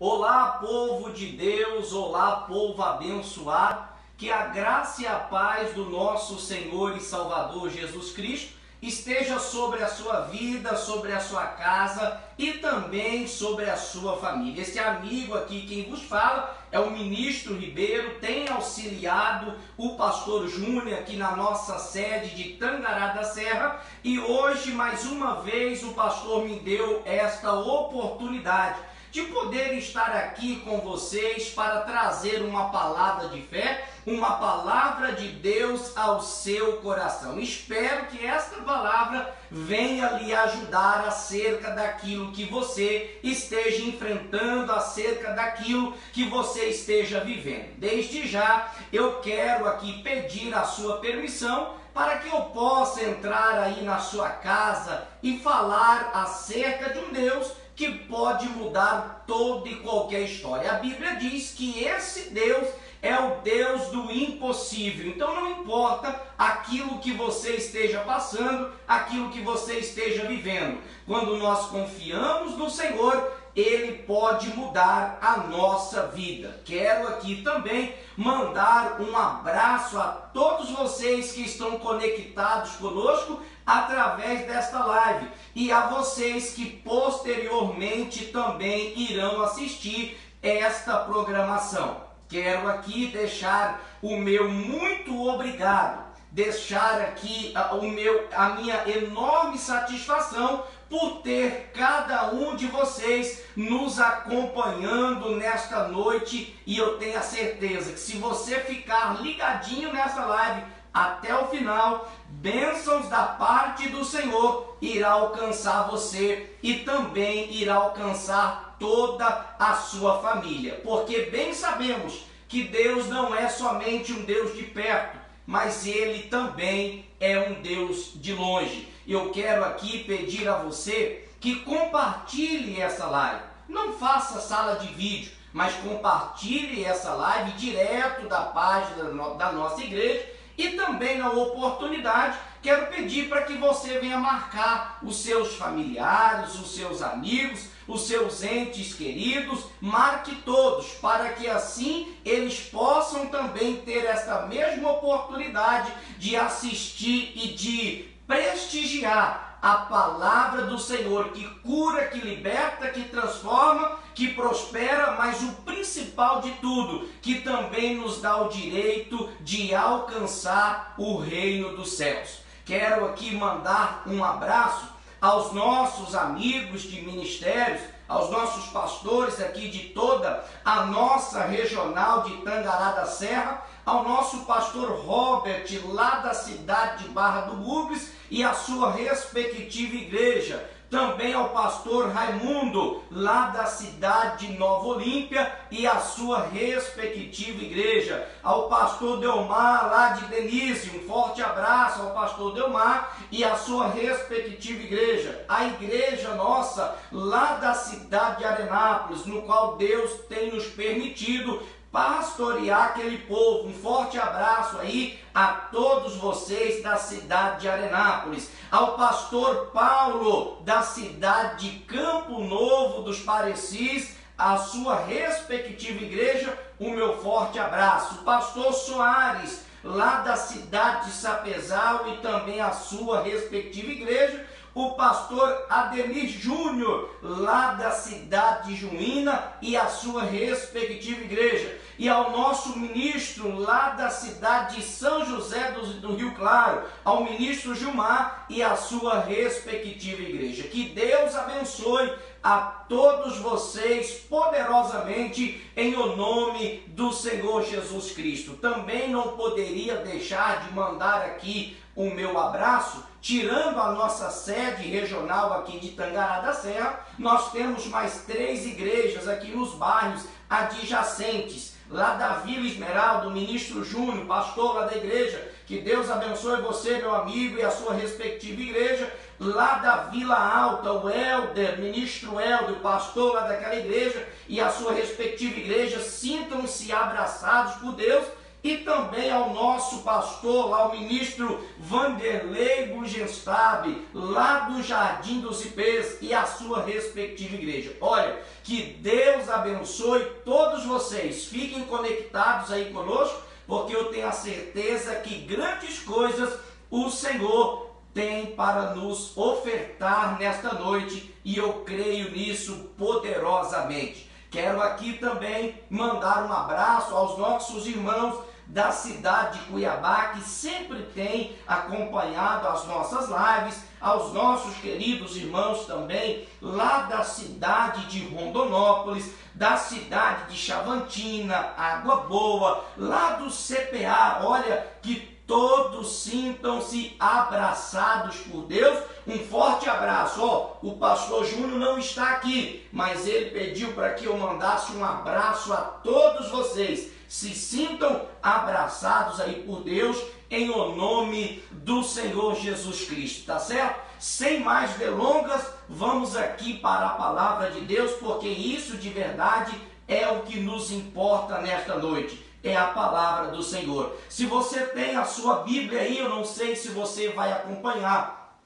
Olá, povo de Deus, olá, povo abençoado, que a graça e a paz do nosso Senhor e Salvador Jesus Cristo esteja sobre a sua vida, sobre a sua casa e também sobre a sua família. Esse amigo aqui, quem vos fala, é o ministro Ribeiro, tem auxiliado o pastor Júnior aqui na nossa sede de Tangará da Serra, e hoje, mais uma vez, o pastor me deu esta oportunidade de poder estar aqui com vocês para trazer uma palavra de fé, uma palavra de Deus ao seu coração. Espero que esta palavra venha lhe ajudar acerca daquilo que você esteja enfrentando, acerca daquilo que você esteja vivendo. Desde já, eu quero aqui pedir a sua permissão para que eu possa entrar aí na sua casa e falar acerca de um Deus que pode mudar toda e qualquer história. A Bíblia diz que esse Deus é o Deus do impossível. Então não importa aquilo que você esteja passando, aquilo que você esteja vivendo. Quando nós confiamos no Senhor, Ele pode mudar a nossa vida. Quero aqui também mandar um abraço a todos vocês que estão conectados conosco através desta live e a vocês que posteriormente também irão assistir esta programação. Quero aqui deixar o meu muito obrigado, deixar aqui a minha enorme satisfação por ter cada um de vocês nos acompanhando nesta noite, e eu tenho a certeza que se você ficar ligadinho nessa live até o final, bênçãos da parte do Senhor irá alcançar você e também irá alcançar toda a sua família, porque bem sabemos que Deus não é somente um Deus de perto, mas Ele também é um Deus de longe. Eu quero aqui pedir a você que compartilhe essa live. Não faça sala de vídeo, mas compartilhe essa live direto da página da nossa igreja. E também, na oportunidade, quero pedir para que você venha marcar os seus familiares, os seus amigos, os seus entes queridos, marque todos, para que assim eles possam também ter essa mesma oportunidade de assistir e de prestigiar a palavra do Senhor, que cura, que liberta, que transforma, que prospera, mas o principal de tudo, que também nos dá o direito de alcançar o reino dos céus. Quero aqui mandar um abraço aos nossos amigos de ministérios, aos nossos pastores aqui de toda a nossa regional de Tangará da Serra, ao nosso pastor Robert, lá da cidade de Barra do Bugres, e a sua respectiva igreja. Também ao pastor Raimundo, lá da cidade de Nova Olímpia, e a sua respectiva igreja. Ao pastor Delmar, lá de Denise, um forte abraço ao pastor Delmar e a sua respectiva igreja. A igreja nossa, lá da cidade de Arenápolis, no qual Deus tem nos permitido pastorear aquele povo. Um forte abraço aí a todos vocês da cidade de Arenápolis. Ao pastor Paulo, da cidade de Campo Novo dos Parecis, a sua respectiva igreja, o meu forte abraço. O pastor Soares, lá da cidade de Sapezal, e também a sua respectiva igreja. O pastor Ademir Júnior, lá da cidade de Juína, e a sua respectiva igreja. E ao nosso ministro lá da cidade de São José do Rio Claro, ao ministro Gilmar e a sua respectiva igreja. Que Deus abençoe a todos vocês poderosamente em o nome do Senhor Jesus Cristo. Também não poderia deixar de mandar aqui o meu abraço, tirando a nossa sede regional aqui de Tangará da Serra, nós temos mais 3 igrejas aqui nos bairros adjacentes. Lá da Vila Esmeralda, o ministro Júnior, pastor lá da igreja, que Deus abençoe você, meu amigo, e a sua respectiva igreja. Lá da Vila Alta, o Helder, ministro Helder, pastor lá daquela igreja, e a sua respectiva igreja. Sintam-se abraçados por Deus. e também ao nosso pastor, lá o ministro Vanderlei Bugenstab, lá do Jardim dos Ipês, e a sua respectiva igreja. Olha, que Deus abençoe todos vocês, fiquem conectados aí conosco, porque eu tenho a certeza que grandes coisas o Senhor tem para nos ofertar nesta noite, e eu creio nisso poderosamente. Quero aqui também mandar um abraço aos nossos irmãos da cidade de Cuiabá, que sempre tem acompanhado as nossas lives, aos nossos queridos irmãos também lá da cidade de Rondonópolis, da cidade de Chavantina, Água Boa, lá do CPA. Olha, que todos sintam-se abraçados por Deus. Um forte abraço. O pastor Júnior não está aqui, mas ele pediu para que eu mandasse um abraço a todos vocês. Se sintam abraçados aí por Deus, em o nome do Senhor Jesus Cristo, tá certo? Sem mais delongas, vamos aqui para a palavra de Deus, porque isso de verdade é o que nos importa nesta noite. É a palavra do Senhor. Se você tem a sua Bíblia aí, eu não sei se você vai acompanhar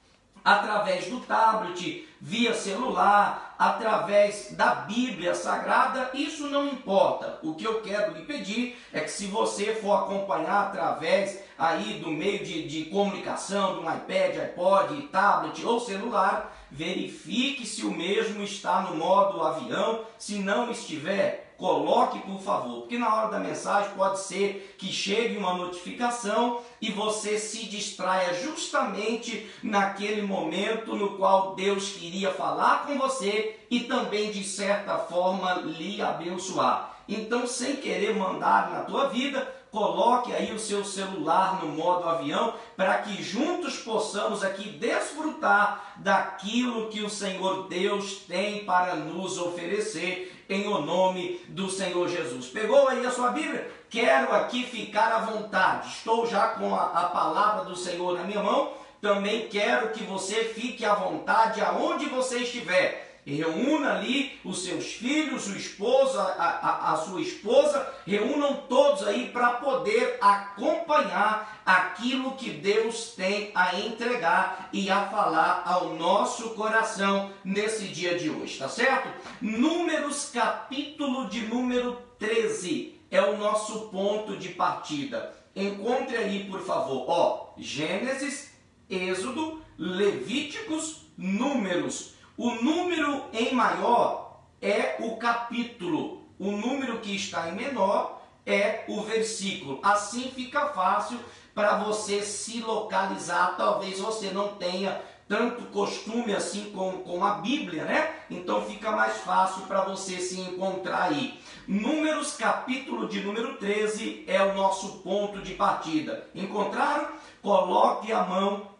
através do tablet, via celular, através da Bíblia Sagrada, isso não importa. O que eu quero lhe pedir é que, se você for acompanhar através aí do meio de comunicação, do iPad, iPod, tablet ou celular, verifique se o mesmo está no modo avião. Se não estiver, coloque, por favor, porque na hora da mensagem pode ser que chegue uma notificação e você se distraia justamente naquele momento no qual Deus queria falar com você e também, de certa forma, lhe abençoar. Então, sem querer mandar na tua vida, coloque aí o seu celular no modo avião, para que juntos possamos aqui desfrutar daquilo que o Senhor Deus tem para nos oferecer, em o nome do Senhor Jesus. Pegou aí a sua Bíblia? Quero aqui ficar à vontade. Estou já com a palavra do Senhor na minha mão. Também quero que você fique à vontade aonde você estiver. Reúna ali os seus filhos, o esposo, a sua esposa, reúnam todos aí para poder acompanhar aquilo que Deus tem a entregar e a falar ao nosso coração nesse dia de hoje, tá certo? Números, capítulo de número 13, é o nosso ponto de partida. Encontre aí, por favor, Gênesis, Êxodo, Levíticos, Números. O número em maior é o capítulo, o número que está em menor é o versículo. Assim fica fácil para você se localizar. Talvez você não tenha tanto costume assim com a Bíblia, né? Então fica mais fácil para você se encontrar aí. Números, capítulo de número 13, é o nosso ponto de partida. Encontraram? Coloque a mão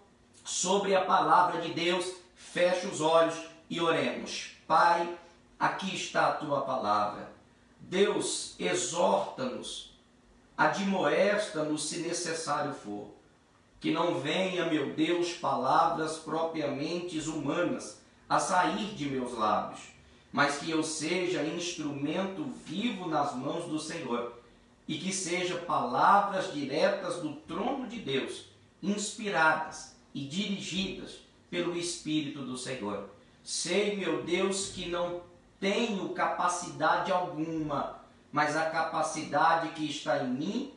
sobre a palavra de Deus, feche os olhos e oremos. Pai, aqui está a tua palavra. Deus, exorta-nos, admoesta-nos se necessário for. Que não venha, meu Deus, palavras propriamente humanas a sair de meus lábios, mas que eu seja instrumento vivo nas mãos do Senhor, e que sejam palavras diretas do trono de Deus, inspiradas e dirigidas pelo Espírito do Senhor. Sei, meu Deus, que não tenho capacidade alguma, mas a capacidade que está em mim,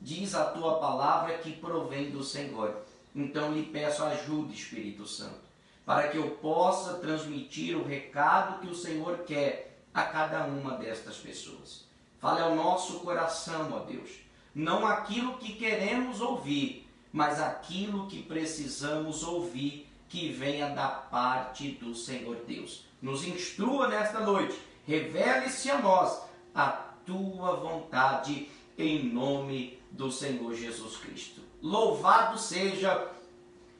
diz a tua palavra, que provém do Senhor. Então lhe peço ajuda, Espírito Santo, para que eu possa transmitir o recado que o Senhor quer a cada uma destas pessoas. Fale ao nosso coração, ó Deus, não aquilo que queremos ouvir, mas aquilo que precisamos ouvir, que venha da parte do Senhor Deus. Nos instrua nesta noite, revele-se a nós a tua vontade, em nome do Senhor Jesus Cristo. Louvado seja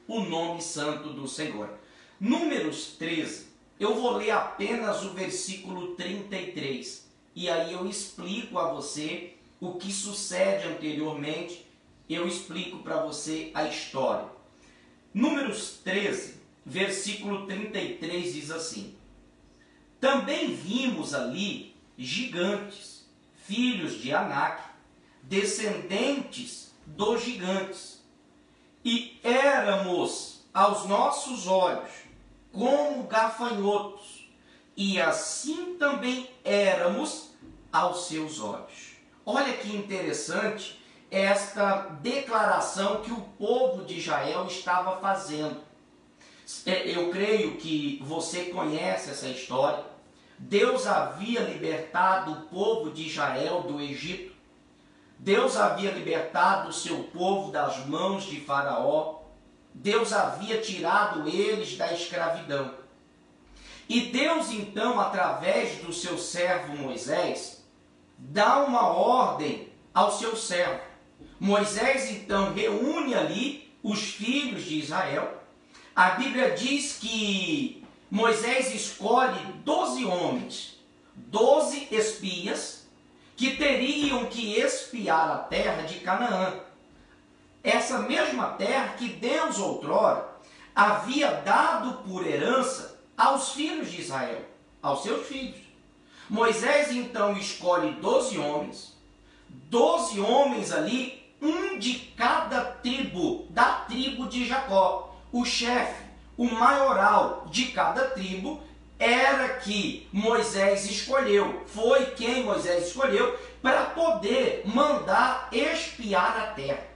o nome santo do Senhor. Números 13, eu vou ler apenas o versículo 33, e aí eu explico a você o que sucede anteriormente, eu explico para você a história. Números 13, versículo 33 diz assim: também vimos ali gigantes, filhos de Anak, descendentes dos gigantes, e éramos aos nossos olhos como gafanhotos, e assim também éramos aos seus olhos. Olha que interessante esta declaração que o povo de Israel estava fazendo. Eu creio que você conhece essa história. Deus havia libertado o povo de Israel do Egito. Deus havia libertado o seu povo das mãos de Faraó. Deus havia tirado eles da escravidão. E Deus, então, através do seu servo Moisés, dá uma ordem ao seu servo. Moisés, então, reúne ali os filhos de Israel. A Bíblia diz que Moisés escolhe 12 homens, 12 espias, que teriam que espiar a terra de Canaã. Essa mesma terra que Deus outrora havia dado por herança aos filhos de Israel, aos seus filhos. Moisés então escolhe 12 homens ali, um de cada tribo, da tribo de Jacó. O chefe, o maioral de cada tribo era que Moisés escolheu, foi quem Moisés escolheu para poder mandar espiar a terra.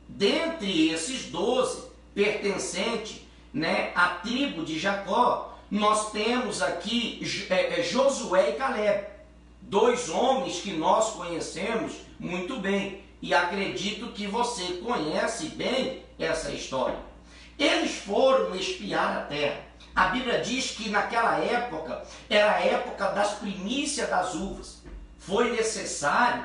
Dentre esses 12 pertencentes, à tribo de Jacó, nós temos aqui Josué e Caleb, 2 homens que nós conhecemos muito bem, e acredito que você conhece bem essa história. Eles foram espiar a terra. A Bíblia diz que naquela época era a época das primícias das uvas. Foi necessário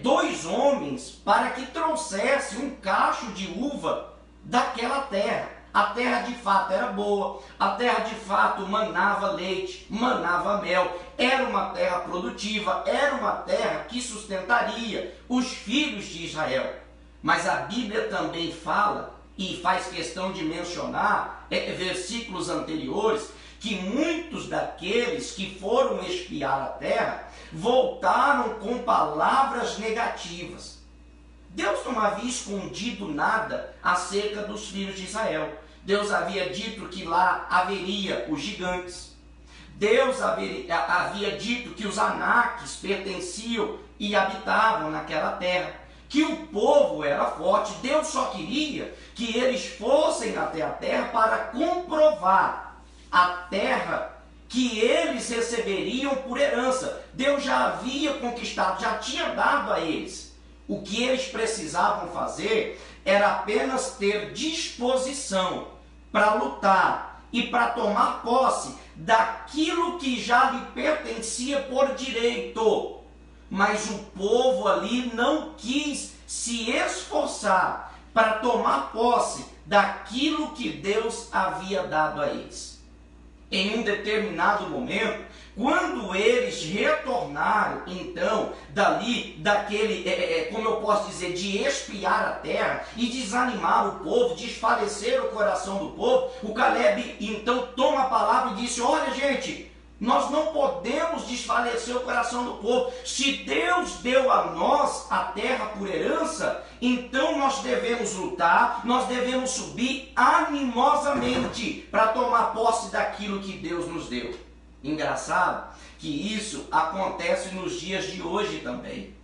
2 homens para que trouxessem um cacho de uva daquela terra. A terra de fato era boa, a terra de fato manava leite, manava mel, era uma terra produtiva, era uma terra que sustentaria os filhos de Israel. Mas a Bíblia também fala, e faz questão de mencionar versículos anteriores, que muitos daqueles que foram espiar a terra voltaram com palavras negativas. Deus não havia escondido nada acerca dos filhos de Israel. Deus havia dito que lá haveria os gigantes. Deus havia dito que os Anaques pertenciam e habitavam naquela terra, que o povo era forte. Deus só queria que eles fossem até a terra para comprovar a terra que eles receberiam por herança. Deus já havia conquistado, já tinha dado a eles. O que eles precisavam fazer era apenas ter disposição para lutar e para tomar posse daquilo que já lhe pertencia por direito. Mas o povo ali não quis se esforçar para tomar posse daquilo que Deus havia dado a eles. Em um determinado momento, quando eles retornaram, então, como eu posso dizer, de espiar a terra e desanimar o povo, desfalecer o coração do povo, o Caleb, então, toma a palavra e disse: olha, gente, nós não podemos desfalecer o coração do povo. Se Deus deu a nós a terra por herança, então nós devemos lutar, nós devemos subir animosamente para tomar posse daquilo que Deus nos deu. Engraçado que isso acontece nos dias de hoje também.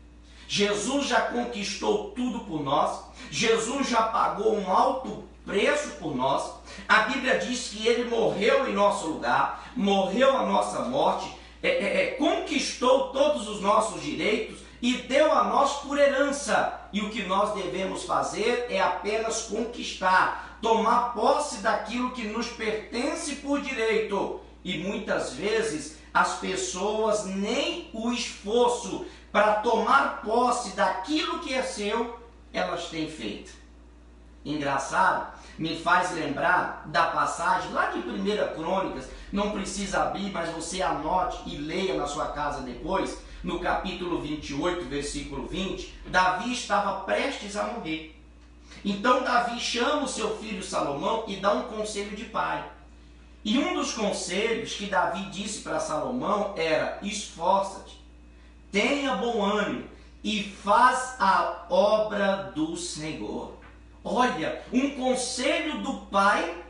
Jesus já conquistou tudo por nós, Jesus já pagou um alto preço por nós. A Bíblia diz que ele morreu em nosso lugar, morreu a nossa morte, conquistou todos os nossos direitos e deu a nós por herança. E o que nós devemos fazer é apenas conquistar, tomar posse daquilo que nos pertence por direito. E muitas vezes as pessoas nem o esforço para tomar posse daquilo que é seu, elas têm feito. Engraçado, me faz lembrar da passagem lá de 1 Crônicas, não precisa abrir, mas você anote e leia na sua casa depois, no capítulo 28, versículo 20, Davi estava prestes a morrer. Então Davi chama o seu filho Salomão e dá um conselho de pai. E um dos conselhos que Davi disse para Salomão era: esforça-te, tenha bom ânimo e faz a obra do Senhor. Olha, um conselho do pai,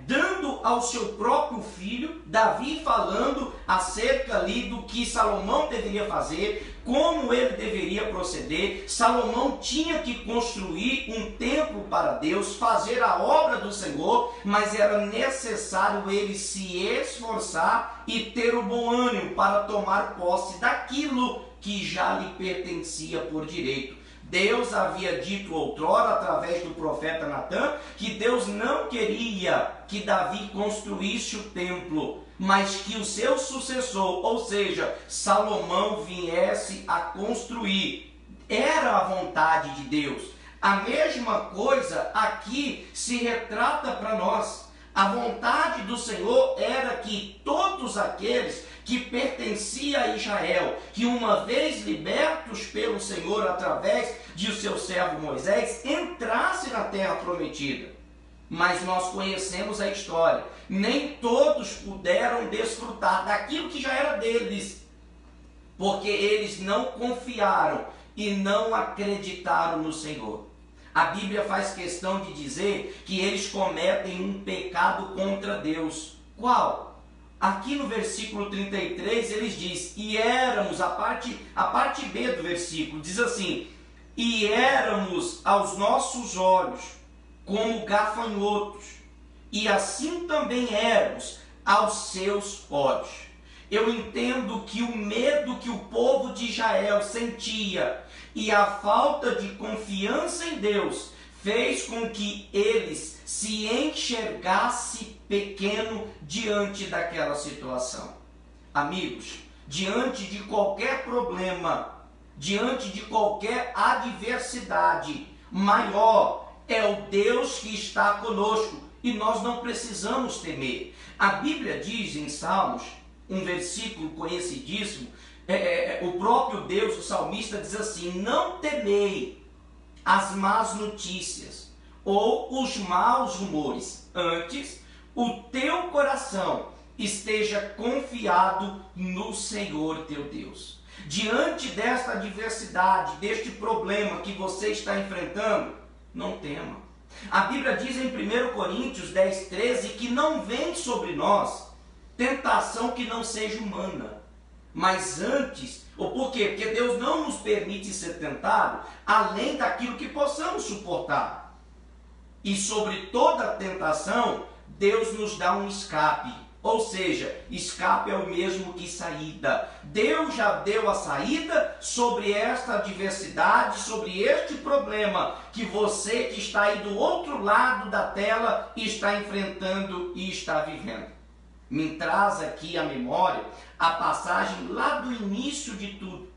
dando ao seu próprio filho, Davi falando acerca ali do que Salomão deveria fazer, como ele deveria proceder. Salomão tinha que construir um templo para Deus, fazer a obra do Senhor, mas era necessário ele se esforçar e ter o bom ânimo para tomar posse daquilo que já lhe pertencia por direito. Deus havia dito outrora, através do profeta Natã, que Deus não queria que Davi construísse o templo, mas que o seu sucessor, ou seja, Salomão, viesse a construir. Era a vontade de Deus. A mesma coisa aqui se retrata para nós. A vontade do Senhor era que todos aqueles que pertenciam a Israel, que uma vez libertos pelo Senhor através de seu servo Moisés, entrassem na terra prometida. Mas nós conhecemos a história. Nem todos puderam desfrutar daquilo que já era deles, porque eles não confiaram e não acreditaram no Senhor. A Bíblia faz questão de dizer que eles cometem um pecado contra Deus. Qual? Aqui no versículo 33 eles dizem, e éramos, a parte B do versículo diz assim, e éramos aos nossos olhos como gafanhotos, e assim também éramos aos seus olhos. Eu entendo que o medo que o povo de Israel sentia e a falta de confiança em Deus fez com que eles se enxergassem pequeno diante daquela situação. Amigos, diante de qualquer problema, diante de qualquer adversidade, maior é o Deus que está conosco e nós não precisamos temer. A Bíblia diz em Salmos, um versículo conhecidíssimo, o próprio Deus, o salmista, diz assim, não temei as más notícias ou os maus rumores, antes o teu coração esteja confiado no Senhor teu Deus. Diante desta adversidade, deste problema que você está enfrentando, não tema. A Bíblia diz em 1 Coríntios 10:13 que não vem sobre nós tentação que não seja humana, mas antes, ou por quê? Porque Deus não nos permite ser tentado além daquilo que possamos suportar. E sobre toda tentação, Deus nos dá um escape. Ou seja, escape é o mesmo que saída. Deus já deu a saída sobre esta adversidade, sobre este problema que você que está aí do outro lado da tela está enfrentando e está vivendo. Me traz aqui à memória a passagem lá do início de tudo,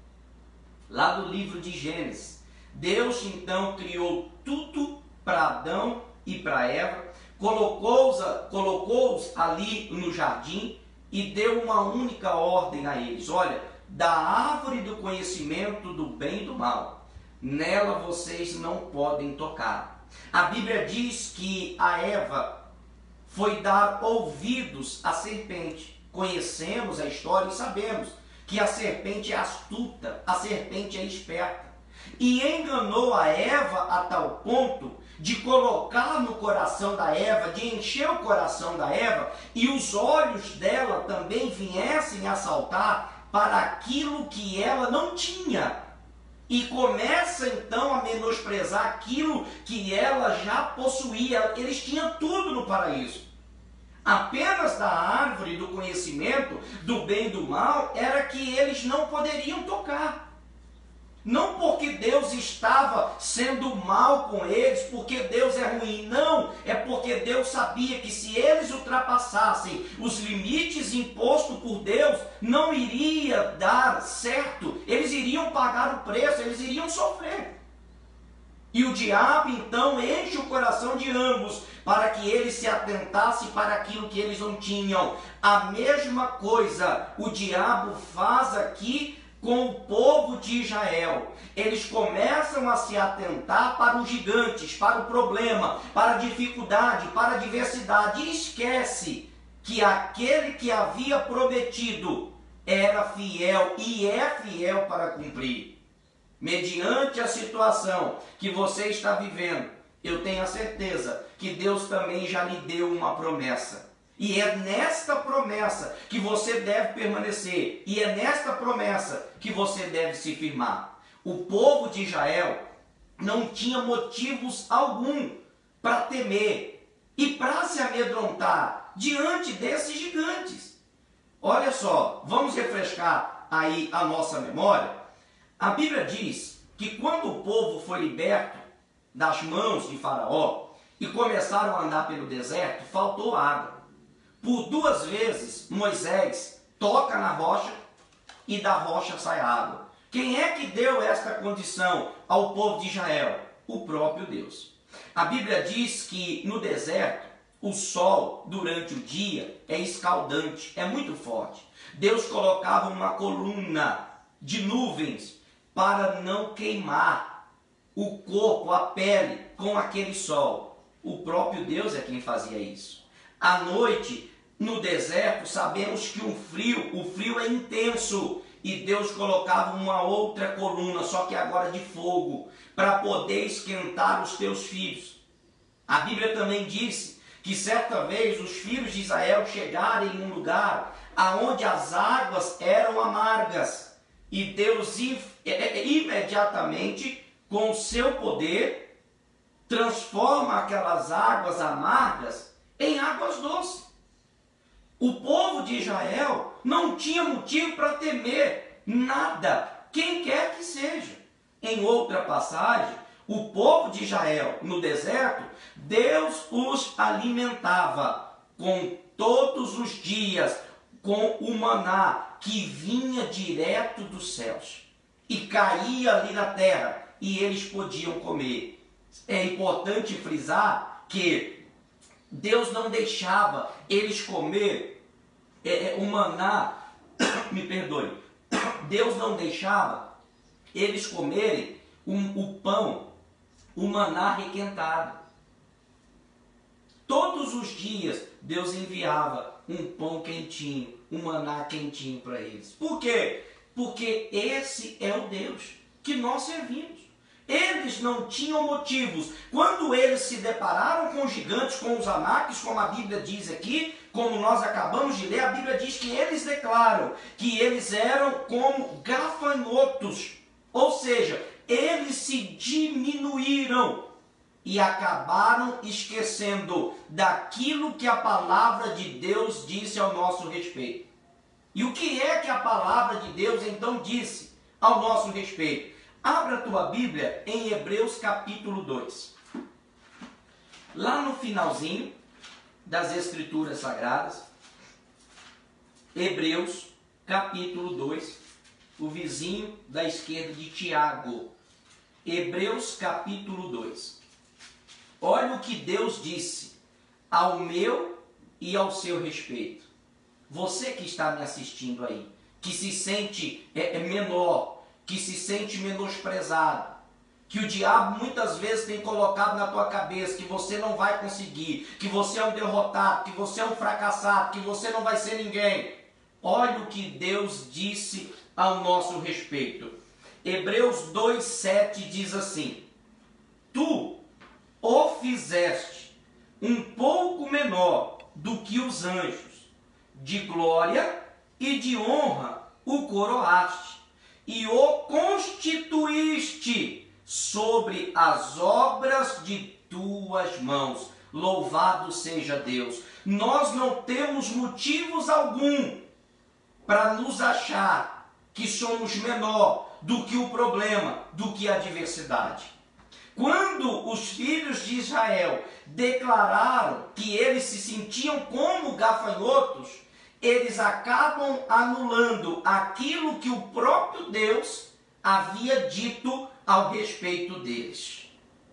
lá do livro de Gênesis. Deus então criou tudo para Adão e para Eva, colocou-os ali no jardim e deu uma única ordem a eles. Olha, da árvore do conhecimento do bem e do mal, nela vocês não podem tocar. A Bíblia diz que a Eva foi dar ouvidos à serpente. Conhecemos a história e sabemos que a serpente é astuta, a serpente é esperta. E enganou a Eva a tal ponto de colocar no coração da Eva, de encher o coração da Eva, e os olhos dela também viessem a saltar para aquilo que ela não tinha. E começa então a menosprezar aquilo que ela já possuía. Eles tinham tudo no paraíso. Apenas da árvore do conhecimento do bem e do mal era que eles não poderiam tocar. Não porque Deus estava sendo mal com eles, porque Deus é ruim, não. É porque Deus sabia que se eles ultrapassassem os limites impostos por Deus, não iria dar certo. Eles iriam pagar o preço, eles iriam sofrer. E o diabo então enche o coração de ambos, para que eles se atentassem para aquilo que eles não tinham. A mesma coisa o diabo faz aqui com o povo de Israel. Eles começam a se atentar para os gigantes, para o problema, para a dificuldade, para a adversidade, e esquece que aquele que havia prometido era fiel e é fiel para cumprir. mediante a situação que você está vivendo, eu tenho a certeza que Deus também já lhe deu uma promessa. E é nesta promessa que você deve permanecer. E é nesta promessa que você deve se firmar. O povo de Israel não tinha motivos algum para temer e para se amedrontar diante desses gigantes. Olha só, vamos refrescar aí a nossa memória. A Bíblia diz que quando o povo foi liberto das mãos de Faraó e começaram a andar pelo deserto, faltou água. Por 2 vezes Moisés toca na rocha e da rocha sai água. Quem é que deu esta condição ao povo de Israel? O próprio Deus. A Bíblia diz que no deserto o sol durante o dia é escaldante, é muito forte. Deus colocava uma coluna de nuvens para não queimar o corpo, a pele com aquele sol. O próprio Deus é quem fazia isso. À noite, no deserto, sabemos que o frio é intenso. E Deus colocava uma outra coluna, só que agora de fogo, para poder esquentar os teus filhos. A Bíblia também disse que certa vez os filhos de Israel chegaram em um lugar aonde as águas eram amargas. E Deus imediatamente, com o seu poder, transforma aquelas águas amargas em águas doces. O povo de Israel não tinha motivo para temer nada, quem quer que seja. Em outra passagem, o povo de Israel no deserto, Deus os alimentava com todos os dias, com o maná que vinha direto dos céus e caía ali na terra e eles podiam comer. É importante frisar que Deus não deixava eles comer o maná, me perdoe, Deus não deixava eles comerem o pão, o maná requentado. Todos os dias Deus enviava um pão quentinho, um maná quentinho para eles. Por quê? Porque esse é o Deus que nós servimos. Eles não tinham motivos. Quando eles se depararam com os gigantes, com os anaques, como a Bíblia diz aqui, como nós acabamos de ler, a Bíblia diz que eles declaram que eles eram como gafanhotos. Ou seja, eles se diminuíram e acabaram esquecendo daquilo que a palavra de Deus disse ao nosso respeito. E o que é que a palavra de Deus então disse ao nosso respeito? Abra a tua Bíblia em Hebreus capítulo 2. Lá no finalzinho das Escrituras Sagradas, Hebreus capítulo 2, o vizinho da esquerda de Tiago. Hebreus capítulo 2. Olha o que Deus disse ao meu e ao seu respeito. Você que está me assistindo aí, que se sente menor, que se sente menosprezado, que o diabo muitas vezes tem colocado na tua cabeça que você não vai conseguir, que você é um derrotado, que você é um fracassado, que você não vai ser ninguém. Olha o que Deus disse ao nosso respeito. Hebreus 2:7 diz assim: Tu o fizeste um pouco menor do que os anjos, de glória e de honra o coroaste, e o constituíste sobre as obras de tuas mãos. Louvado seja Deus. Nós não temos motivos algum para nos achar que somos menor do que o problema, do que a adversidade. Quando os filhos de Israel declararam que eles se sentiam como gafanhotos, eles acabam anulando aquilo que o próprio Deus havia dito ao respeito deles.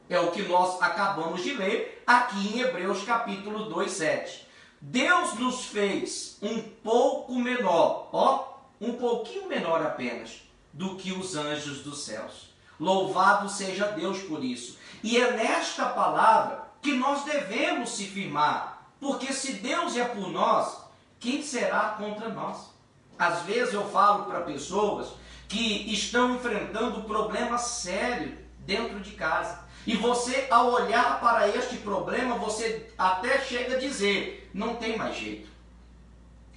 É o que nós acabamos de ler aqui em Hebreus capítulo 2:7. Deus nos fez um pouco menor, um pouquinho menor apenas, do que os anjos dos céus. Louvado seja Deus por isso. E é nesta palavra que nós devemos se firmar, porque se Deus é por nós, quem será contra nós? Às vezes eu falo para pessoas que estão enfrentando problemas sérios dentro de casa. E você, ao olhar para este problema, você até chega a dizer, não tem mais jeito.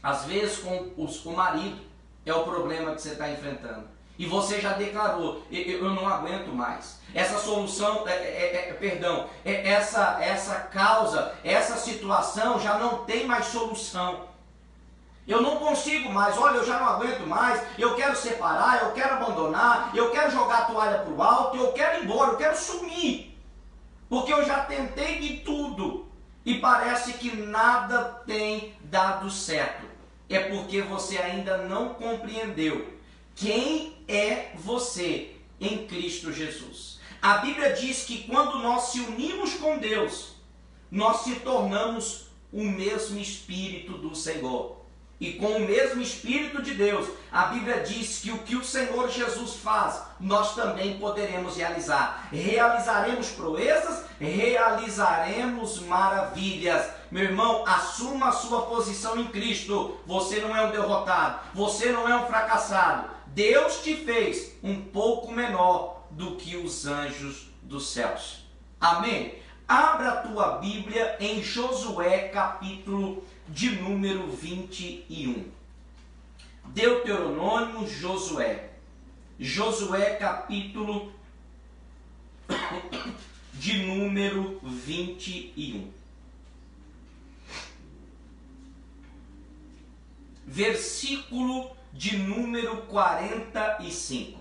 Às vezes com o marido é o problema que você está enfrentando. E você já declarou, eu não aguento mais. Essa solução, essa causa, essa situação já não tem mais solução. Eu não consigo mais, olha, eu já não aguento mais, eu quero separar, eu quero abandonar, eu quero jogar a toalha para o alto, eu quero ir embora, eu quero sumir. Porque eu já tentei de tudo e parece que nada tem dado certo. É porque você ainda não compreendeu quem é você em Cristo Jesus. A Bíblia diz que quando nós se unimos com Deus, nós se tornamos o mesmo Espírito do Senhor. E com o mesmo Espírito de Deus, a Bíblia diz que o que o Senhor Jesus faz, nós também poderemos realizar. Realizaremos proezas, realizaremos maravilhas. Meu irmão, assuma a sua posição em Cristo. Você não é um derrotado, você não é um fracassado. Deus te fez um pouco menor do que os anjos dos céus. Amém? Abra a tua Bíblia em Josué, capítulo de número 21. Deuteronômio, Josué. Josué, capítulo de número 21. Versículo de número 45.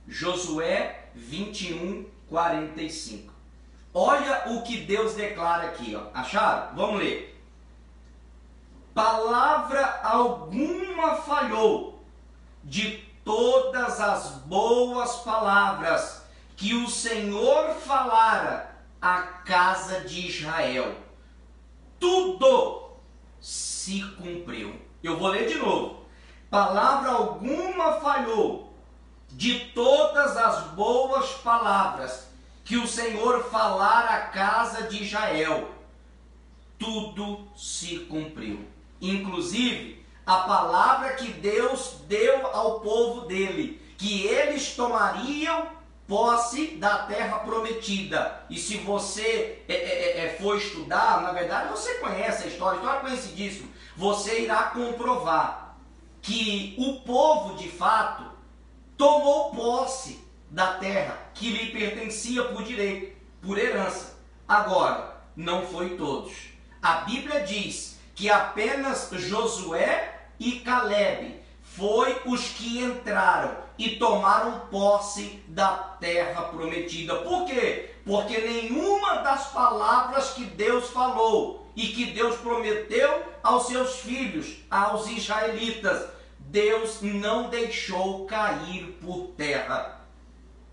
Josué 21, 45. Olha o que Deus declara aqui, ó. Acharam? Vamos ler. Palavra alguma falhou de todas as boas palavras que o Senhor falara à casa de Israel. Tudo se cumpriu. Eu vou ler de novo. Palavra alguma falhou de todas as boas palavras que o Senhor falara à casa de Israel. Tudo se cumpriu. Inclusive, a palavra que Deus deu ao povo dele, que eles tomariam posse da terra prometida. E se você for estudar, na verdade você conhece a história conhecidíssima, você irá comprovar que o povo de fato tomou posse da terra que lhe pertencia por direito, por herança. Agora, não foi todos. A Bíblia diz que apenas Josué e Calebe foi os que entraram e tomaram posse da terra prometida. Por quê? Porque nenhuma das palavras que Deus falou e que Deus prometeu aos seus filhos, aos israelitas, Deus não deixou cair por terra.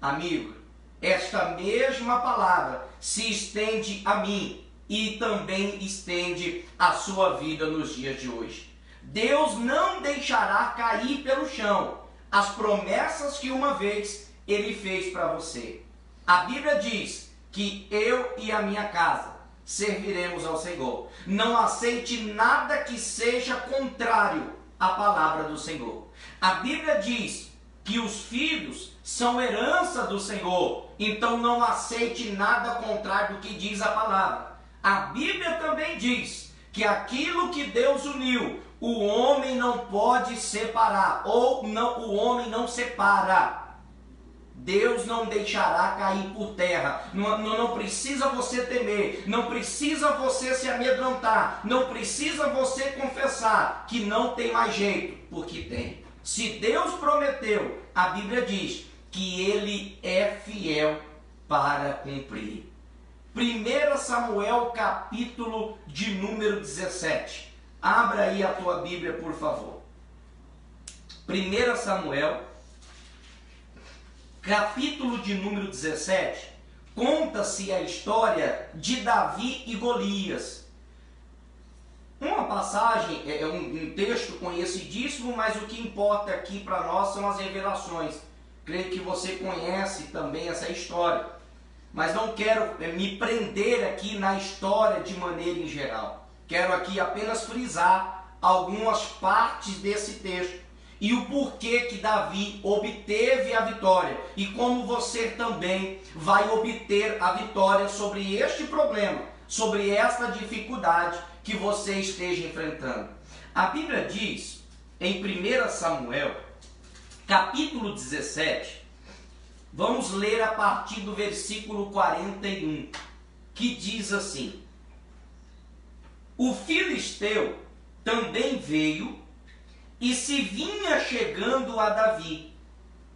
Amigo, esta mesma palavra se estende a mim e também estende a sua vida nos dias de hoje. Deus não deixará cair pelo chão as promessas que uma vez Ele fez para você. A Bíblia diz que eu e a minha casa serviremos ao Senhor. Não aceite nada que seja contrário à palavra do Senhor. A Bíblia diz que os filhos são herança do Senhor. Então não aceite nada contrário do que diz a palavra. A Bíblia também diz que aquilo que Deus uniu, o homem não pode separar, ou não, o homem não separa. Deus não deixará cair por terra. Não precisa você temer, não precisa você se amedrontar, não precisa você confessar que não tem mais jeito, porque tem. Se Deus prometeu, a Bíblia diz que Ele é fiel para cumprir. 1 Samuel, capítulo de número 17. Abra aí a tua Bíblia, por favor. 1 Samuel, capítulo de número 17. Conta-se a história de Davi e Golias. Uma passagem, um texto conhecidíssimo, mas o que importa aqui para nós são as revelações. Creio que você conhece também essa história. Mas não quero me prender aqui na história de maneira em geral. Quero aqui apenas frisar algumas partes desse texto e o porquê que Davi obteve a vitória e como você também vai obter a vitória sobre este problema, sobre esta dificuldade que você esteja enfrentando. A Bíblia diz em 1 Samuel, capítulo 17, vamos ler a partir do versículo 41, que diz assim: o filisteu também veio e se vinha chegando a Davi,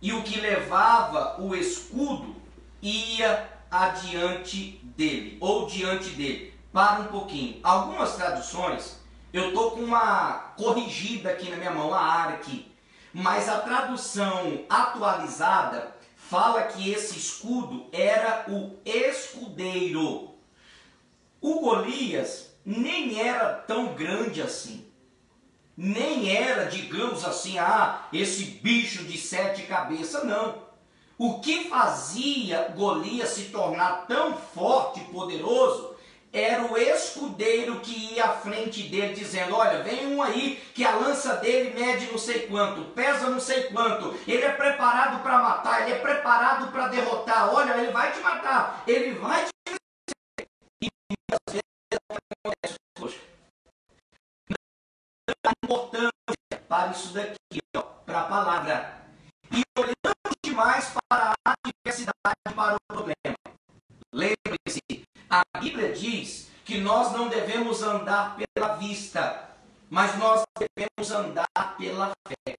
e o que levava o escudo ia adiante dele, ou diante dele. Para um pouquinho. Algumas traduções, eu estou com uma corrigida aqui na minha mão, a área aqui, mas a tradução atualizada fala que esse escudo era o escudeiro. O Golias nem era tão grande assim. Nem era, digamos assim, esse bicho de 7 cabeças, não. O que fazia Golias se tornar tão forte e poderoso era o escudeiro que ia à frente dele dizendo: olha, vem um aí que a lança dele mede não sei quanto, pesa não sei quanto, ele é preparado para matar, ele é preparado para derrotar, olha, ele vai te matar, ele vai te... E às vezes acontece, poxa, não dá importância para isso daqui, para a palavra, e olhamos demais para a adversidade, para o problema. Lembre-se, a Bíblia diz que nós não devemos andar pela vista, mas nós devemos andar pela fé.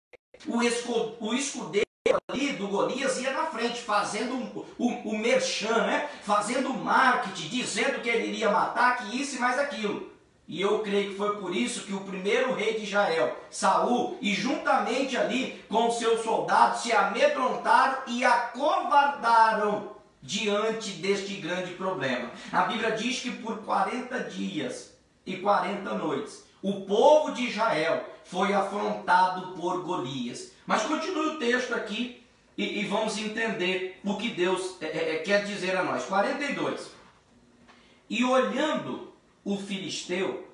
O escudeiro ali do Golias ia na frente, fazendo o merchan, né? Fazendo marketing, dizendo que ele iria matar, que isso e mais aquilo. E eu creio que foi por isso que o primeiro rei de Israel, Saul, e juntamente ali com os seus soldados, se amedrontaram e acovardaram diante deste grande problema. A Bíblia diz que por 40 dias e 40 noites, o povo de Israel foi afrontado por Golias. Mas continue o texto aqui e vamos entender o que Deus quer dizer a nós. 42. E olhando o filisteu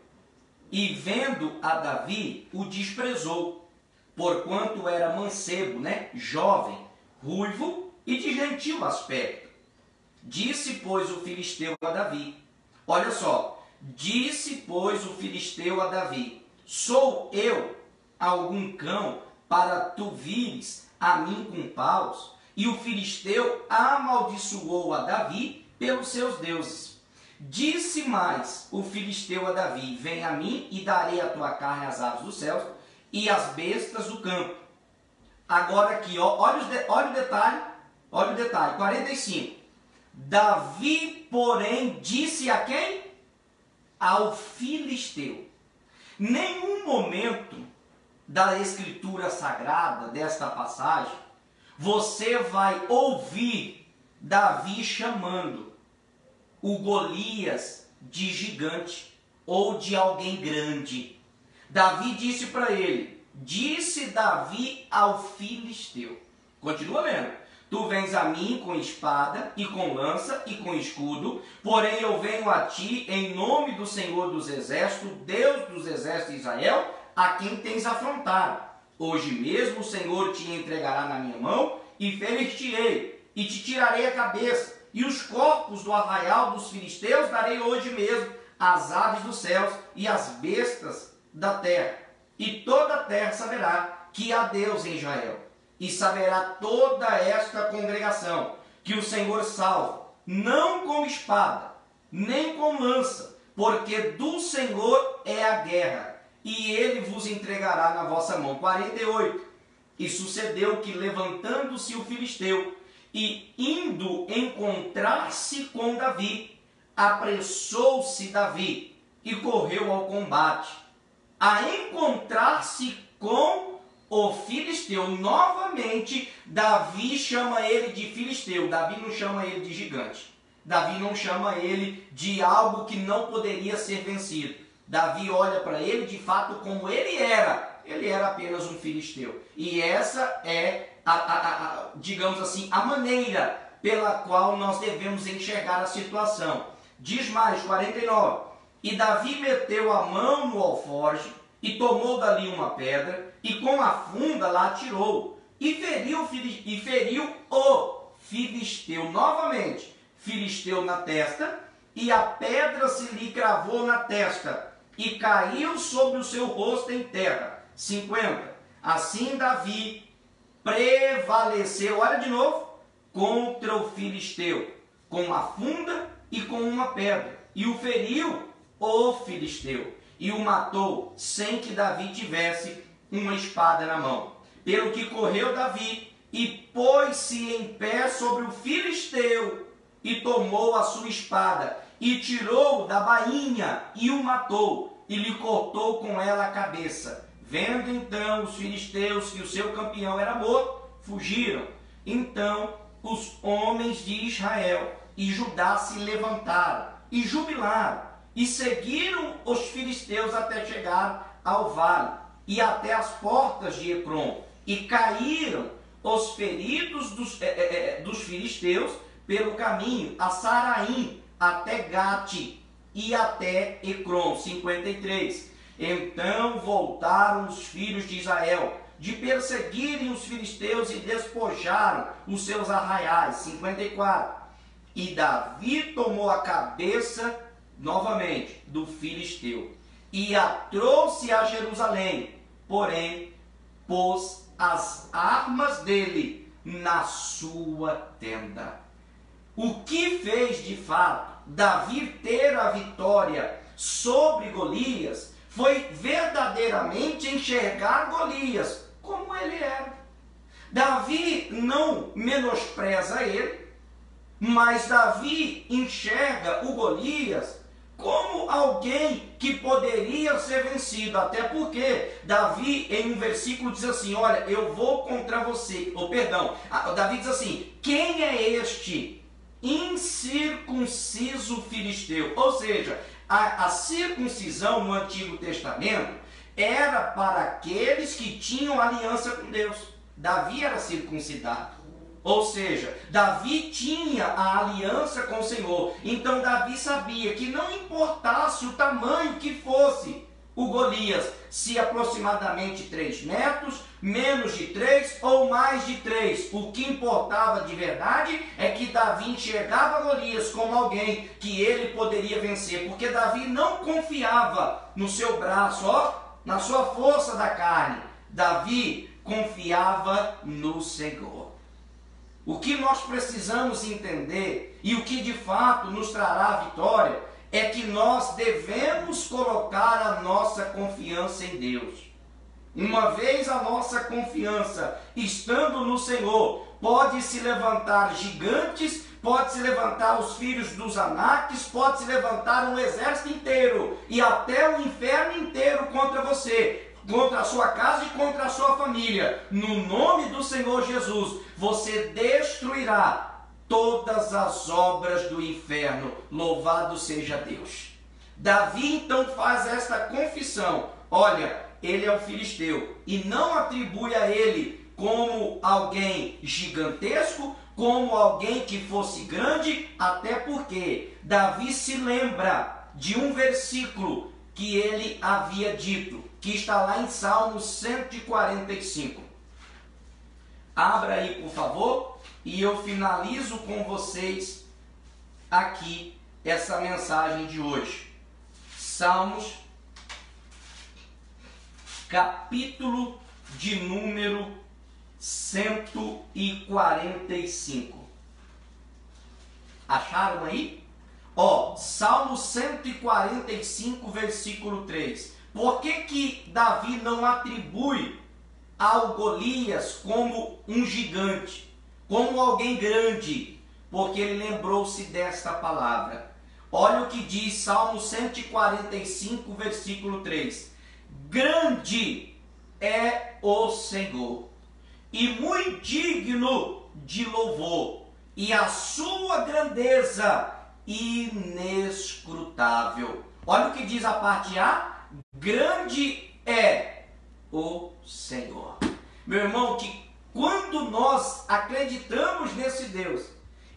e vendo a Davi, o desprezou, porquanto era mancebo, jovem, ruivo e de gentil aspecto. Disse, pois, o filisteu a Davi, olha só, disse, pois, o filisteu a Davi, sou eu algum cão para tu vires a mim com paus? E o filisteu amaldiçoou a Davi pelos seus deuses. Disse mais o filisteu a Davi, vem a mim e darei a tua carne às aves dos céus e às bestas do campo. Agora aqui, olha o detalhe, 45. Davi, porém, disse a quem? Ao filisteu. Nenhum momento da escritura sagrada, desta passagem, você vai ouvir Davi chamando o Golias de gigante ou de alguém grande. Davi disse para ele, disse Davi ao filisteu. Continua lendo. Tu vens a mim com espada e com lança e com escudo, porém eu venho a ti em nome do Senhor dos Exércitos, Deus dos Exércitos de Israel, a quem tens afrontado. Hoje mesmo o Senhor te entregará na minha mão e ferir-te-ei, e te tirarei a cabeça, e os corpos do arraial dos filisteus darei hoje mesmo às aves dos céus e às bestas da terra. E toda a terra saberá que há Deus em Israel. E saberá toda esta congregação que o Senhor salva, não com espada, nem com lança, porque do Senhor é a guerra, e ele vos entregará na vossa mão. 48. E sucedeu que, levantando-se o filisteu, e indo encontrar-se com Davi, apressou-se Davi, e correu ao combate, a encontrar-se com o filisteu. Novamente, Davi chama ele de filisteu. Davi não chama ele de gigante. Davi não chama ele de algo que não poderia ser vencido. Davi olha para ele de fato como ele era. Ele era apenas um filisteu. E essa é, digamos assim, a maneira pela qual nós devemos enxergar a situação. Diz mais, 49. E Davi meteu a mão no alforje e tomou dali uma pedra, e com a funda lá atirou, e feriu o filisteu novamente, filisteu na testa, e a pedra se lhe cravou na testa, e caiu sobre o seu rosto em terra. 50. Assim Davi prevaleceu, olha de novo, contra o filisteu, com a funda e com uma pedra, e o feriu o filisteu, e o matou, sem que Davi tivesse uma espada na mão. Pelo que correu Davi, e pôs-se em pé sobre o filisteu, e tomou a sua espada, e tirou da bainha, e o matou, e lhe cortou com ela a cabeça. Vendo então os filisteus que o seu campeão era morto, fugiram. Então os homens de Israel e Judá se levantaram e jubilaram, e seguiram os filisteus até chegar ao vale e até as portas de Ecrom, e caíram os feridos dos filisteus pelo caminho a Saraim, até Gate e até Ecrom. 53. Então voltaram os filhos de Israel de perseguirem os filisteus e despojaram os seus arraiais. 54. E Davi tomou a cabeça novamente do filisteu e a trouxe a Jerusalém, porém pôs as armas dele na sua tenda. O que fez de fato Davi ter a vitória sobre Golias foi verdadeiramente enxergar Golias como ele era. Davi não menospreza ele, mas Davi enxerga o Golias como alguém que poderia ser vencido, até porque Davi em um versículo diz assim, olha, eu vou contra você, Davi diz assim, quem é este incircunciso filisteu? Ou seja, a circuncisão no Antigo Testamento era para aqueles que tinham aliança com Deus. Davi era circuncidado. Ou seja, Davi tinha a aliança com o Senhor. Então Davi sabia que não importasse o tamanho que fosse o Golias, se aproximadamente 3 metros, menos de 3 ou mais de 3. O que importava de verdade é que Davi enxergava Golias como alguém que ele poderia vencer, porque Davi não confiava no seu braço, na sua força da carne. Davi confiava no Senhor. O que nós precisamos entender e o que de fato nos trará a vitória é que nós devemos colocar a nossa confiança em Deus. Uma vez a nossa confiança estando no Senhor, pode se levantar gigantes, pode se levantar os filhos dos Anaques, pode se levantar um exército inteiro e até o inferno inteiro contra você, contra a sua casa e contra a sua família. No nome do Senhor Jesus, você destruirá todas as obras do inferno. Louvado seja Deus. Davi então faz esta confissão. Olha, ele é um filisteu, e não atribui a ele como alguém gigantesco, como alguém que fosse grande, até porque Davi se lembra de um versículo que ele havia dito, que está lá em Salmo 145. Abra aí, por favor, e eu finalizo com vocês aqui essa mensagem de hoje. Salmos, capítulo de número 145. Acharam aí? Salmo 145, versículo 3. Por que Davi não atribui ao Golias como um gigante, como alguém grande? Porque ele lembrou-se desta palavra. Olha o que diz Salmo 145, versículo 3. Grande é o Senhor, e muito digno de louvor, e a sua grandeza inescrutável. Olha o que diz a parte A. Grande é o Senhor. Meu irmão, que quando nós acreditamos nesse Deus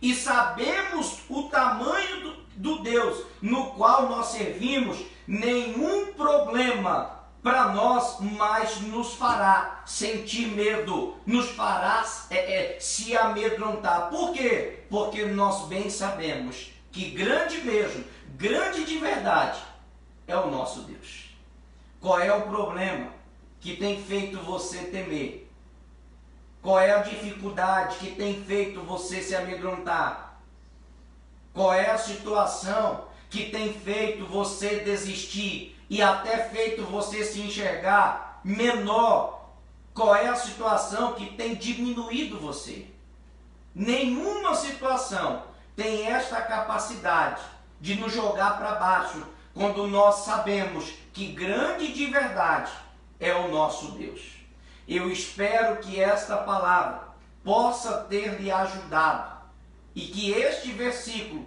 e sabemos o tamanho do Deus no qual nós servimos, nenhum problema para nós, mas nos fará sentir medo, nos fará se amedrontar. Por quê? Porque nós bem sabemos que grande mesmo, grande de verdade, é o nosso Deus. Qual é o problema que tem feito você temer? Qual é a dificuldade que tem feito você se amedrontar? Qual é a situação que tem feito você desistir e até feito você se enxergar menor? Qual é a situação que tem diminuído você? Nenhuma situação tem esta capacidade de nos jogar para baixo quando nós sabemos que grande de verdade é o nosso Deus. Eu espero que esta palavra possa ter lhe ajudado e que este versículo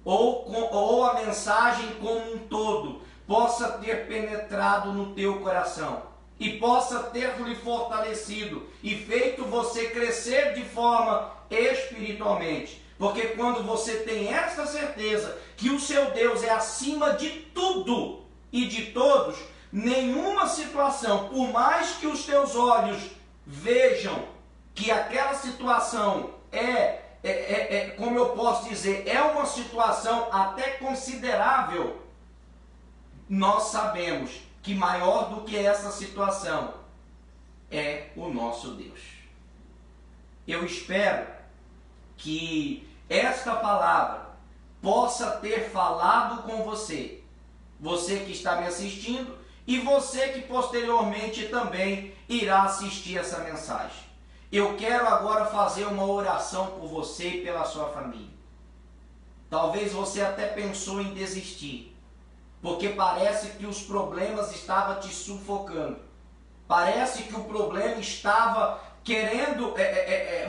ou a mensagem como um todo possa ter penetrado no teu coração e possa ter lhe fortalecido e feito você crescer de forma espiritualmente. Porque quando você tem esta certeza que o seu Deus é acima de tudo e de todos, nenhuma situação, por mais que os teus olhos vejam que aquela situação como eu posso dizer, é uma situação até considerável, nós sabemos que maior do que essa situação é o nosso Deus. Eu espero que esta palavra possa ter falado com você, você que está me assistindo e você que posteriormente também irá assistir essa mensagem. Eu quero agora fazer uma oração por você e pela sua família. Talvez você até pensou em desistir, porque parece que os problemas estavam te sufocando. Parece que o problema estava querendo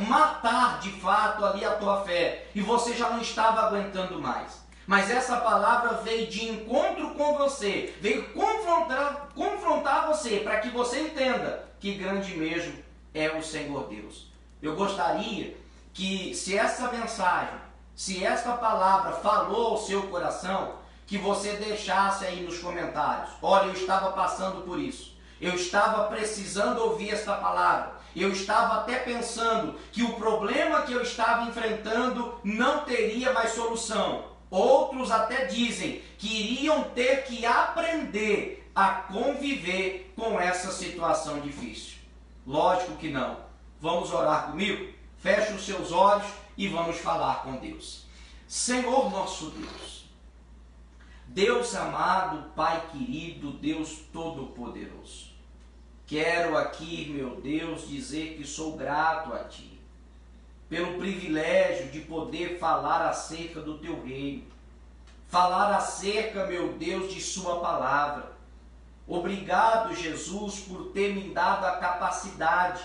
matar de fato ali a tua fé, e você já não estava aguentando mais. Mas essa palavra veio de encontro com você, veio confrontar você, para que você entenda que grande mesmo é o Senhor Deus. Eu gostaria que, se essa mensagem, se esta palavra falou ao seu coração, que você deixasse aí nos comentários: olha, eu estava passando por isso, eu estava precisando ouvir esta palavra, eu estava até pensando que o problema que eu estava enfrentando não teria mais solução. Outros até dizem que iriam ter que aprender a conviver com essa situação difícil. Lógico que não. Vamos orar comigo? Feche os seus olhos e vamos falar com Deus. Senhor nosso Deus, Deus amado, Pai querido, Deus todo-poderoso, quero aqui, meu Deus, dizer que sou grato a Ti pelo privilégio de poder falar acerca do Teu reino, falar acerca, meu Deus, de Sua palavra. Obrigado, Jesus, por ter me dado a capacidade,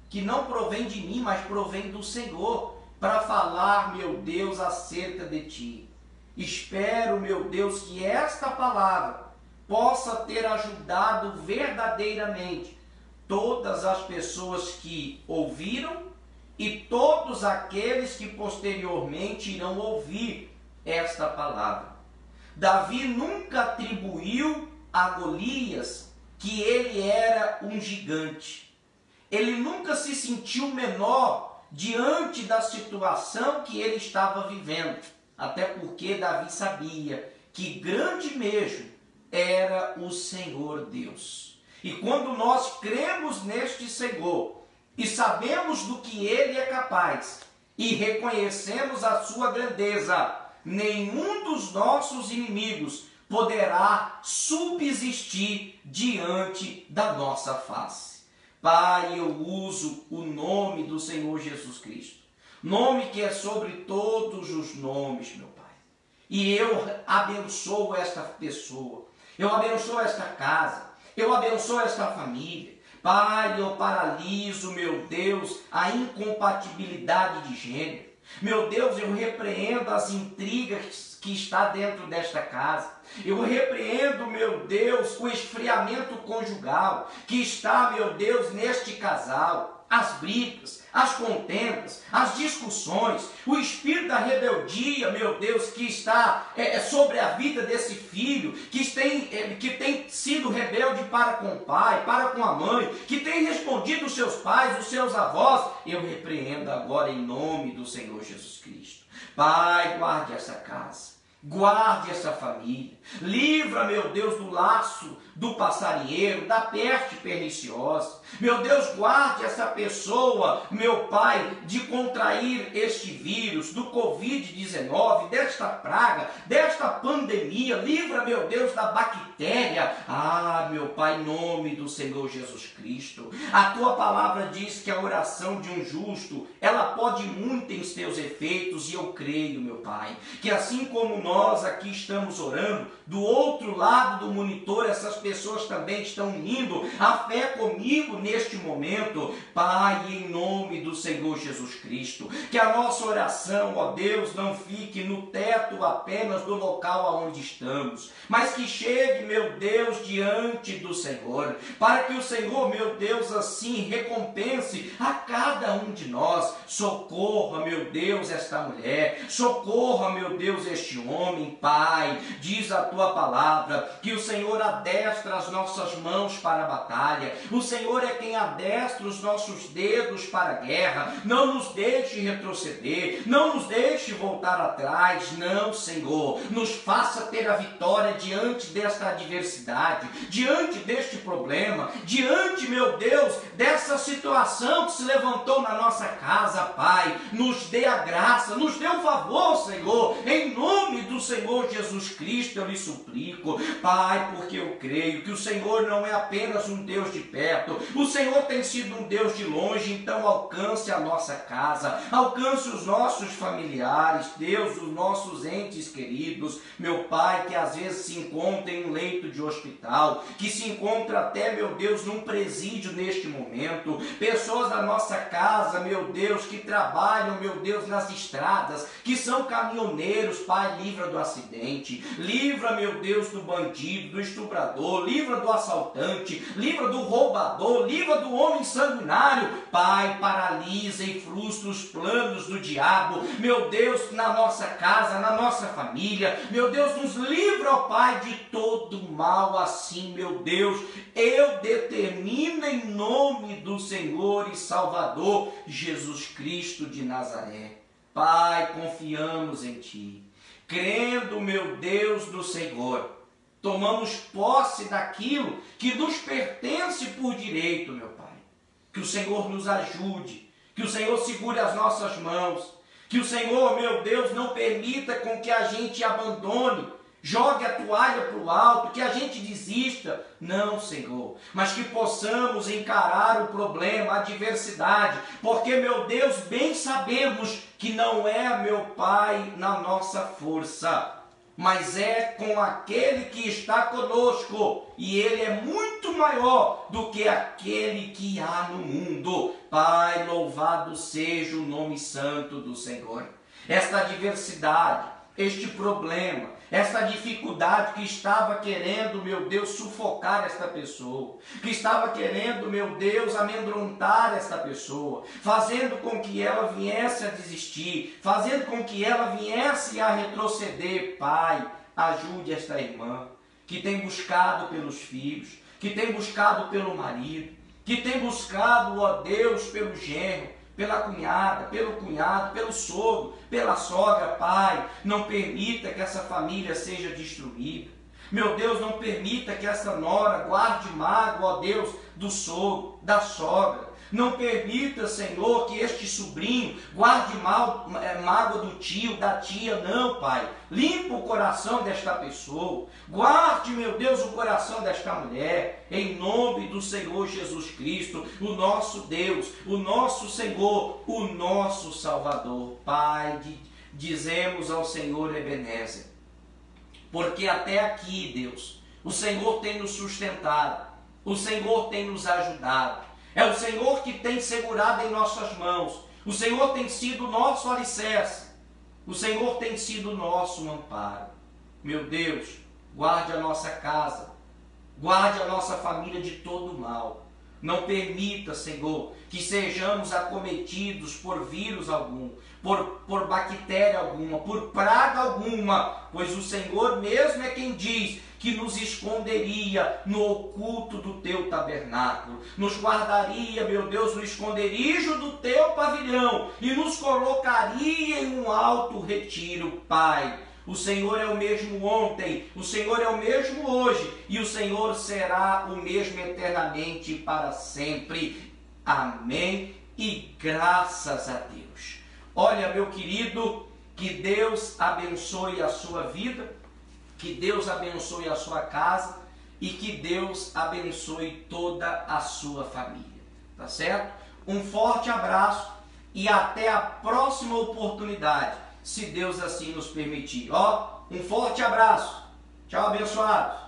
que não provém de mim, mas provém do Senhor, para falar, meu Deus, acerca de Ti. Espero, meu Deus, que esta palavra possa ter ajudado verdadeiramente todas as pessoas que ouviram e todos aqueles que posteriormente irão ouvir esta palavra. Davi nunca atribuiu a Golias que ele era um gigante. Ele nunca se sentiu menor diante da situação que ele estava vivendo, até porque Davi sabia que grande mesmo era o Senhor Deus. E quando nós cremos neste Senhor e sabemos do que Ele é capaz e reconhecemos a sua grandeza, nenhum dos nossos inimigos poderá subsistir diante da nossa face. Pai, eu uso o nome do Senhor Jesus Cristo, nome que é sobre todos os nomes, meu Pai. E eu abençoo esta pessoa, eu abençoo esta casa, eu abençoo esta família. Pai, eu paraliso, meu Deus, a incompatibilidade de gênero. Meu Deus, eu repreendo as intrigas que está dentro desta casa. Eu repreendo, meu Deus, o esfriamento conjugal que está, meu Deus, neste casal. As brigas, as contendas, as discussões, o espírito da rebeldia, meu Deus, que está sobre a vida desse filho, que tem sido rebelde para com o pai, para com a mãe, que tem respondido os seus pais, os seus avós, eu repreendo agora em nome do Senhor Jesus Cristo. Pai, guarde essa casa. Guarde essa família, livra, meu Deus, do laço do passarinheiro, da peste perniciosa. Meu Deus, guarde essa pessoa, meu Pai, de contrair este vírus, do Covid-19, desta praga, desta pandemia. Livra, meu Deus, da bactéria. Ah, meu Pai, em nome do Senhor Jesus Cristo. A tua palavra diz que a oração de um justo, ela pode muito em seus efeitos, e eu creio, meu Pai, que assim como nós aqui estamos orando, do outro lado do monitor, essas pessoas também estão unindo a fé comigo neste momento. Pai, em nome do Senhor Jesus Cristo, que a nossa oração, ó Deus, não fique no teto apenas do local aonde estamos, mas que chegue, meu Deus, diante do Senhor, para que o Senhor, meu Deus, assim recompense a cada um de nós. Socorra, meu Deus, esta mulher, socorra, meu Deus, este homem. Pai, diz a tua palavra que o Senhor adestra as nossas mãos para a batalha, o Senhor é quem adestra os nossos dedos para a guerra. Não nos deixe retroceder, não nos deixe voltar atrás, não, Senhor, nos faça ter a vitória diante desta adversidade, diante deste problema, diante, meu Deus, dessa situação que se levantou na nossa casa. Pai, nos dê a graça, nos dê o favor, Senhor, em nome do Senhor Jesus Cristo eu lhe suplico, Pai, porque eu creio que o Senhor não é apenas um Deus de perto, o Senhor tem sido um Deus de longe. Então alcance a nossa casa, alcance os nossos familiares, Deus, os nossos entes queridos, meu Pai, que às vezes se encontra em um leito de hospital, que se encontra até, meu Deus, num presídio neste momento, pessoas da nossa casa, meu Deus, que trabalham, meu Deus, nas estradas, que são caminhoneiros. Pai, livra do acidente, livra, meu Deus, do bandido, do estuprador, livra do assaltante, livra do roubador, livra do homem sanguinário. Pai, paralisa e frustra os planos do diabo, meu Deus, na nossa casa, na nossa família. Meu Deus, nos livra, ó Pai, de todo mal. Assim, meu Deus, eu determino em nome do Senhor e Salvador Jesus Cristo de Nazaré. Pai, confiamos em Ti, crendo, meu Deus, do Senhor, tomamos posse daquilo que nos pertence por direito, meu Pai. Que o Senhor nos ajude, que o Senhor segure as nossas mãos, que o Senhor, meu Deus, não permita com que a gente abandone, jogue a toalha para o alto, que a gente desista. Não, Senhor, mas que possamos encarar o problema, a adversidade, porque, meu Deus, bem sabemos que não é, meu Pai, na nossa força, mas é com aquele que está conosco, e ele é muito maior do que aquele que há no mundo. Pai, louvado seja o nome santo do Senhor. Esta adversidade, este problema, esta dificuldade que estava querendo, meu Deus, sufocar esta pessoa, que estava querendo, meu Deus, amedrontar esta pessoa, fazendo com que ela viesse a desistir, fazendo com que ela viesse a retroceder. Pai, ajude esta irmã que tem buscado pelos filhos, que tem buscado pelo marido, que tem buscado, ó Deus, pelo genro, pela cunhada, pelo cunhado, pelo sogro, pela sogra. Pai, não permita que essa família seja destruída. Meu Deus, não permita que essa nora guarde mágoa, ó Deus, do sogro, da sogra. Não permita, Senhor, que este sobrinho guarde mágoa do tio, da tia. Não, Pai. Limpa o coração desta pessoa. Guarde, meu Deus, o coração desta mulher. Em nome do Senhor Jesus Cristo, o nosso Deus, o nosso Senhor, o nosso Salvador. Pai, dizemos ao Senhor Ebenezer, porque até aqui, Deus, o Senhor tem nos sustentado, o Senhor tem nos ajudado. É o Senhor que tem segurado em nossas mãos. O Senhor tem sido o nosso alicerce. O Senhor tem sido o nosso amparo. Meu Deus, guarde a nossa casa, guarde a nossa família de todo mal. Não permita, Senhor, que sejamos acometidos por vírus algum, por bactéria alguma, por praga alguma, pois o Senhor mesmo é quem diz que nos esconderia no oculto do teu tabernáculo, nos guardaria, meu Deus, no esconderijo do teu pavilhão e nos colocaria em um alto retiro, Pai. O Senhor é o mesmo ontem, o Senhor é o mesmo hoje e o Senhor será o mesmo eternamente para sempre. Amém e graças a Deus. Olha, meu querido, que Deus abençoe a sua vida, que Deus abençoe a sua casa e que Deus abençoe toda a sua família. Tá certo? Um forte abraço e até a próxima oportunidade, se Deus assim nos permitir. Ó, um forte abraço. Tchau, abençoados.